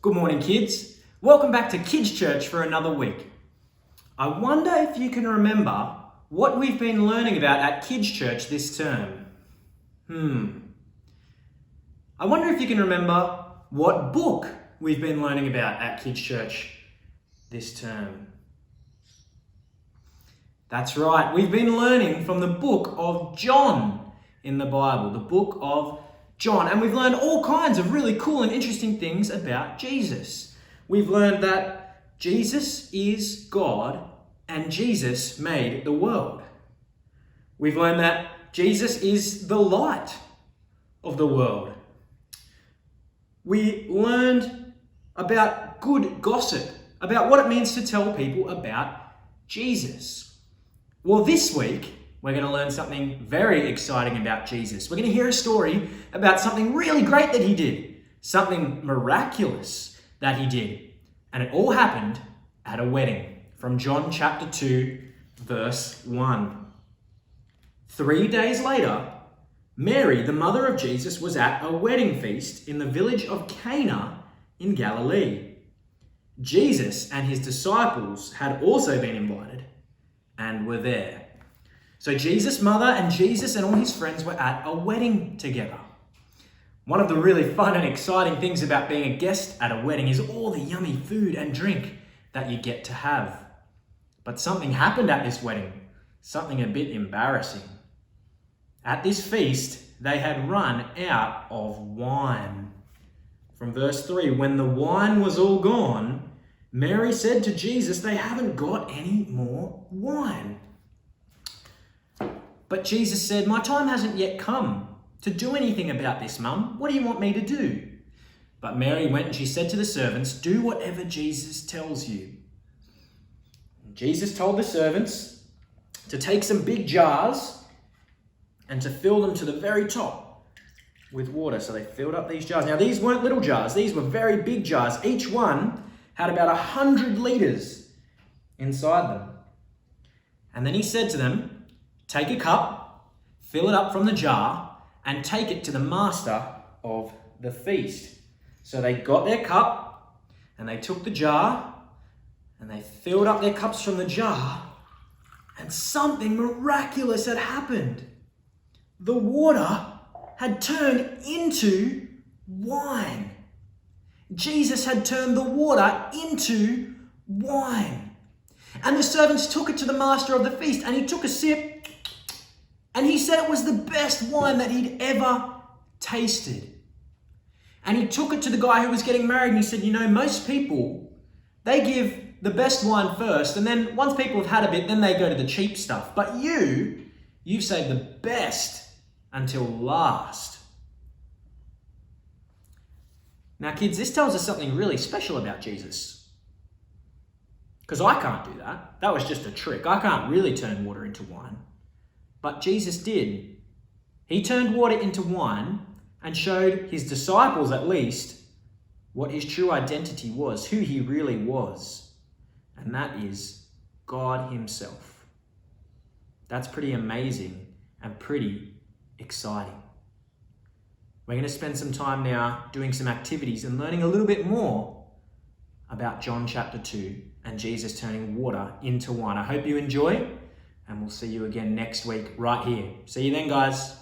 Good morning, kids. Welcome back to Kids Church for another week. I wonder if you can remember what we've been learning about at Kids Church this term. I wonder if you can remember what book we've been learning about at Kids Church this term. That's right, we've been learning from the book of John in the Bible, the book of John, and we've learned all kinds of really cool and interesting things about Jesus. We've learned that Jesus is God and Jesus made the world. We've learned that Jesus is the light of the world. We learned about good gossip, about what it means to tell people about Jesus. Well, this week, we're going to learn something very exciting about Jesus. We're going to hear a story about something really great that he did, something miraculous that he did. And it all happened at a wedding, from John chapter 2, verse 1. 3 days later, Mary, the mother of Jesus, was at a wedding feast in the village of Cana in Galilee. Jesus and his disciples had also been invited and were there. So Jesus' mother and Jesus and all his friends were at a wedding together. One of the really fun and exciting things about being a guest at a wedding is all the yummy food and drink that you get to have. But something happened at this wedding, something a bit embarrassing. At this feast, they had run out of wine. From verse 3, when the wine was all gone, Mary said to Jesus, "They haven't got any more wine." But Jesus said, "My time hasn't yet come to do anything about this, Mum. What do you want me to do?" But Mary went and she said to the servants, "Do whatever Jesus tells you." And Jesus told the servants to take some big jars and to fill them to the very top with water. So they filled up these jars. Now, these weren't little jars. These were very big jars. Each one had about 100 litres inside them. And then he said to them, "Take a cup, fill it up from the jar, and take it to the master of the feast." So they got their cup, and they took the jar, and they filled up their cups from the jar, and something miraculous had happened. The water had turned into wine. Jesus had turned the water into wine. And the servants took it to the master of the feast, and he took a sip, and he said it was the best wine that he'd ever tasted. And he took it to the guy who was getting married, and he said, most people, they give the best wine first, and then once people have had a bit, then they go to the cheap stuff. But you've saved the best until last. Now, kids, this tells us something really special about Jesus. Because I can't do that. That was just a trick. I can't really turn water into wine. But Jesus did. He turned water into wine and showed his disciples, at least, what his true identity was, who he really was. And that is God himself. That's pretty amazing and pretty exciting. We're going to spend some time now doing some activities and learning a little bit more about John chapter 2 and Jesus turning water into wine. I hope you enjoy, and we'll see you again next week right here. See you then, guys.